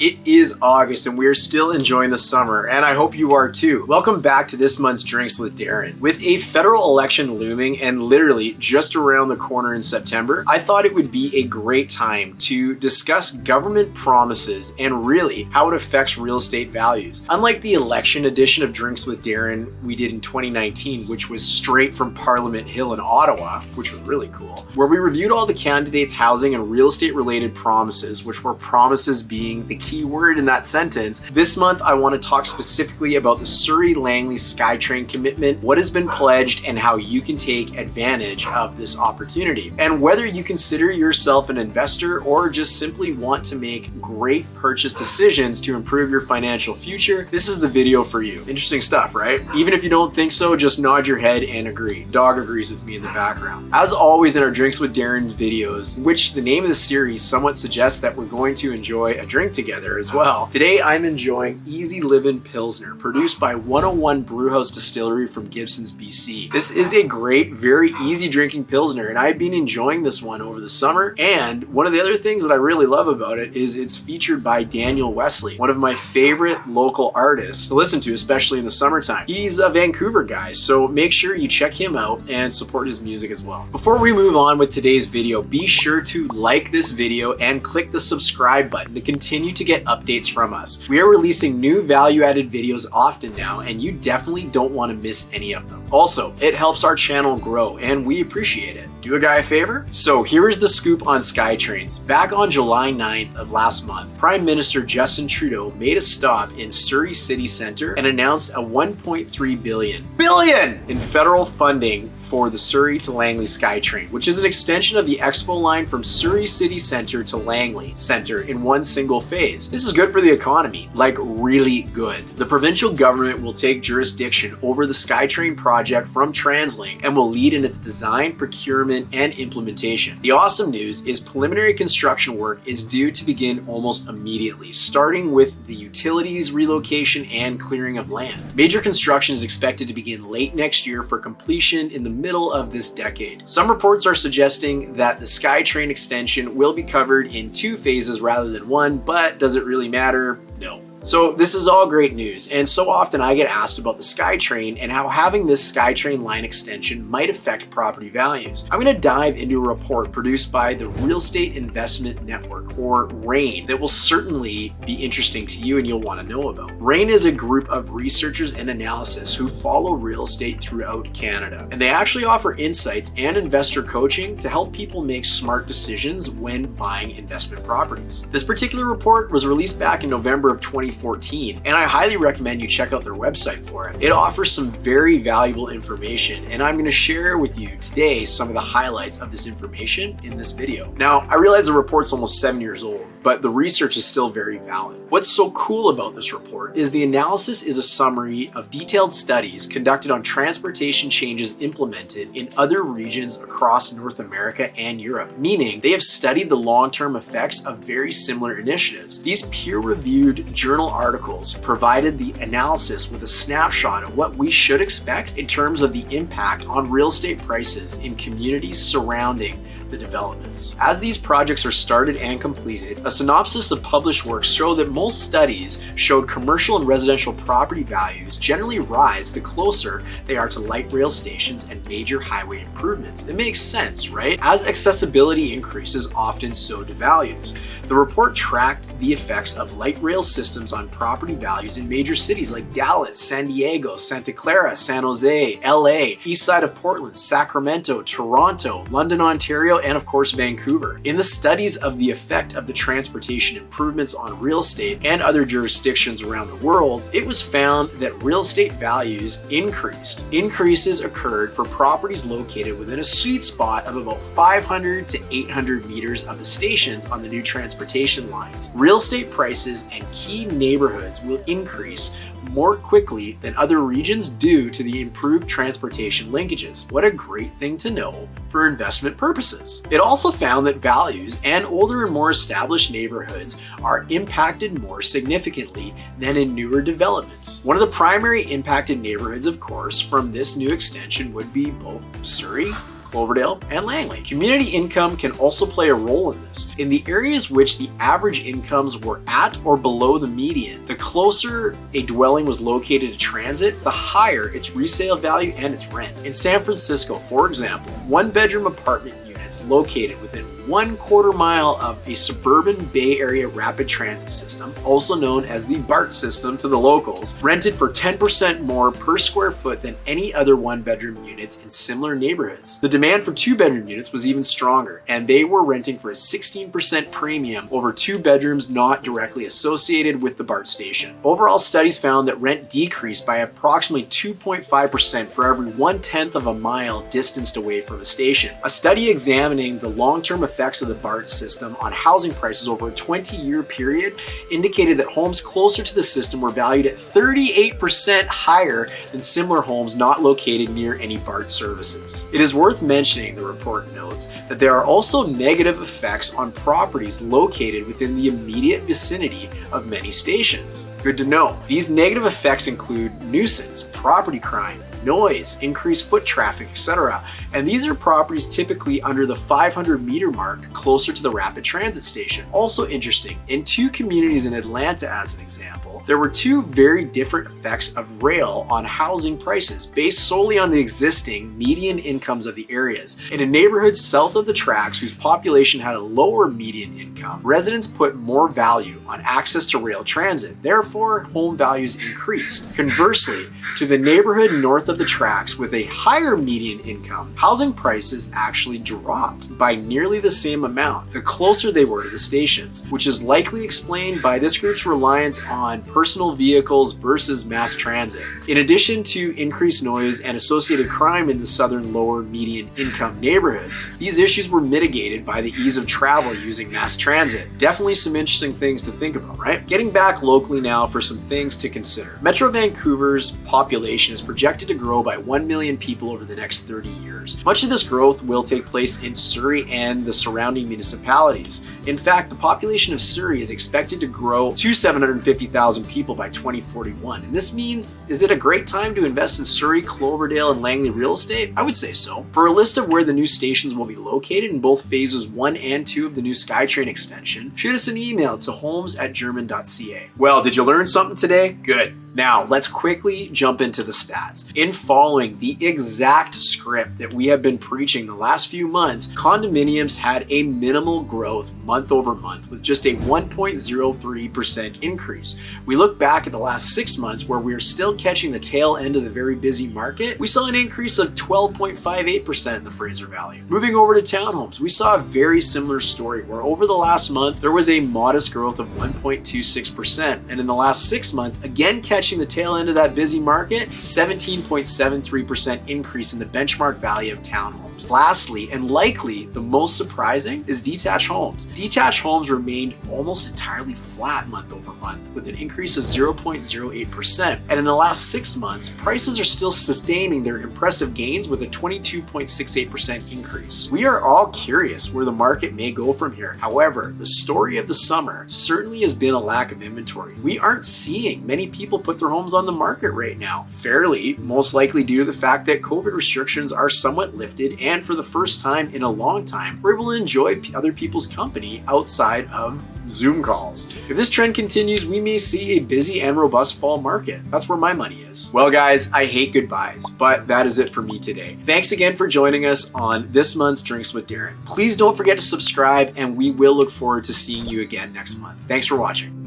It is August and we're still enjoying the summer, and I hope you are too. Welcome back to this month's Drinks with Darin. With a federal election looming and literally just around the corner in September, I thought it would be a great time to discuss government promises and really how it affects real estate values. Unlike the election edition of Drinks with Darin we did in 2019, which was straight from Parliament Hill in Ottawa, which was really cool, where we reviewed all the candidates' housing and real estate related promises, which were promises being the key word in that sentence. This month, I want to talk specifically about the Surrey Langley SkyTrain commitment, what has been pledged, and how you can take advantage of this opportunity. And whether you consider yourself an investor or just simply want to make great purchase decisions to improve your financial future, this is the video for you. Interesting stuff, right? Even if you don't think so, just nod your head and agree. Dog agrees with me in the background. As always in our Drinks with Darin videos, which the name of the series somewhat suggests that we're going to enjoy a drink together as well. Today I'm enjoying Easy Livin' Pilsner, produced by 101 Brewhouse Distillery from Gibsons, BC. This is a great, very easy drinking Pilsner, and I've been enjoying this one over the summer. And one of the other things that I really love about it is it's featured by Daniel Wesley, one of my favorite local artists to listen to, especially in the summertime. He's a Vancouver guy, so make sure you check him out and support his music as well. Before we move on with today's video, be sure to like this video and click the subscribe button to continue to get updates from us. We are releasing new value-added videos often now, and you definitely don't want to miss any of them. Also, it helps our channel grow, and we appreciate it. Do a guy a favor? So here is the scoop on SkyTrains. Back on July 9th of last month, Prime Minister Justin Trudeau made a stop in Surrey City Centre and announced a $1.3 billion in federal funding for the Surrey to Langley SkyTrain, which is an extension of the Expo line from Surrey City Centre to Langley Centre in one single phase. This is good for the economy, like really good. The provincial government will take jurisdiction over the SkyTrain project from TransLink and will lead in its design, procurement, and implementation. The awesome news is preliminary construction work is due to begin almost immediately, starting with the utilities relocation and clearing of land. Major construction is expected to begin late next year for completion in the middle of this decade. Some reports are suggesting that the SkyTrain extension will be covered in 2 phases rather than 1, but does it really matter? No. So this is all great news, and so often I get asked about the SkyTrain and how having this SkyTrain line extension might affect property values. I'm going to dive into a report produced by the Real Estate Investment Network, or REIN, that will certainly be interesting to you and you'll want to know about. REIN is a group of researchers and analysts who follow real estate throughout Canada, and they actually offer insights and investor coaching to help people make smart decisions when buying investment properties. This particular report was released back in November of 2014, and I highly recommend you check out their website for it. It offers some very valuable information, and I'm going to share with you today some of the highlights of this information in this video. Now, I realize the report's almost 7 years old, but the research is still very valid. What's so cool about this report is the analysis is a summary of detailed studies conducted on transportation changes implemented in other regions across North America and Europe, meaning they have studied the long-term effects of very similar initiatives. These peer-reviewed journal articles provided the analysis with a snapshot of what we should expect in terms of the impact on real estate prices in communities surrounding the developments. As these projects are started and completed, a synopsis of published works show that most studies showed commercial and residential property values generally rise the closer they are to light rail stations and major highway improvements. It makes sense, right? As accessibility increases, often so do values. The report tracked the effects of light rail systems on property values in major cities like Dallas, San Diego, Santa Clara, San Jose, LA, east side of Portland, Sacramento, Toronto, London, Ontario, and of course Vancouver. In the studies of the effect of the transportation improvements on real estate and other jurisdictions around the world, it was found that real estate values increased. Increases occurred for properties located within a sweet spot of about 500 to 800 meters of the stations on the new transportation lines. Real estate prices and key neighborhoods will increase more quickly than other regions due to the improved transportation linkages. What a great thing to know for investment purposes. It also found that values and older and more established neighborhoods are impacted more significantly than in newer developments. One of the primary impacted neighborhoods, of course, from this new extension would be both Surrey Cloverdale, and Langley. Community income can also play a role in this. In the areas which the average incomes were at or below the median, the closer a dwelling was located to transit, the higher its resale value and its rent. In San Francisco, for example, one-bedroom apartment units located within 1/4 mile of a suburban Bay Area rapid transit system, also known as the BART system to the locals, rented for 10% more per square foot than any other one-bedroom units in similar neighborhoods. The demand for two-bedroom units was even stronger, and they were renting for a 16% premium over two bedrooms not directly associated with the BART station. Overall, studies found that rent decreased by approximately 2.5% for every 1/10 of a mile distanced away from a station. A study examining the long-term effects of the BART system on housing prices over a 20-year period indicated that homes closer to the system were valued at 38% higher than similar homes not located near any BART services. It is worth mentioning, the report notes, that there are also negative effects on properties located within the immediate vicinity of many stations. Good to know. These negative effects include nuisance, property crime, noise, increased foot traffic, etc. And these are properties typically under the 500-meter mark closer to the rapid transit station. Also interesting, in two communities in Atlanta as an example, there were two very different effects of rail on housing prices based solely on the existing median incomes of the areas. In a neighborhood south of the tracks whose population had a lower median income, residents put more value on access to rail transit. Therefore, home values increased. Conversely, to the neighborhood north of the tracks with a higher median income, housing prices actually dropped by nearly the same amount the closer they were to the stations, which is likely explained by this group's reliance on personal vehicles versus mass transit. In addition to increased noise and associated crime in the southern lower median income neighborhoods, these issues were mitigated by the ease of travel using mass transit. Definitely some interesting things to think about, right? Getting back locally now for some things to consider. Metro Vancouver's population is projected to grow by 1 million people over the next 30 years. Much of this growth will take place in Surrey and the surrounding municipalities. In fact, the population of Surrey is expected to grow to 750,000 people by 2041. And this means, is it a great time to invest in Surrey, Cloverdale, and Langley real estate? I would say so. For a list of where the new stations will be located in both phases 1 and 2 of the new SkyTrain extension, shoot us an email to homes@german.ca. Well, did you learn something today? Good. Now, let's quickly jump into the stats. In following the exact script that we have been preaching the last few months, condominiums had a minimal growth month over month with just a 1.03% increase. We look back at the last 6 months where we are still catching the tail end of the very busy market. We saw an increase of 12.58% in the Fraser Valley. Moving over to townhomes, we saw a very similar story where over the last month, there was a modest growth of 1.26%. And in the last 6 months, again catching the tail end of that busy market, 17.73% increase in the benchmark value of townhomes. Lastly, and likely the most surprising, is detached homes. Detached homes remained almost entirely flat month over month with an increase of 0.08%. And in the last 6 months, prices are still sustaining their impressive gains with a 22.68% increase. We are all curious where the market may go from here. However, the story of the summer certainly has been a lack of inventory. We aren't seeing many people put their homes on the market right now. Fairly, most likely due to the fact that COVID restrictions are somewhat lifted, and for the first time in a long time, we're able to enjoy other people's company outside of Zoom calls. If this trend continues, we may see a busy and robust fall market. That's where my money is. Well, guys, I hate goodbyes, but that is it for me today. Thanks again for joining us on this month's Drinks with Darin. Please don't forget to subscribe, and we will look forward to seeing you again next month. Thanks for watching.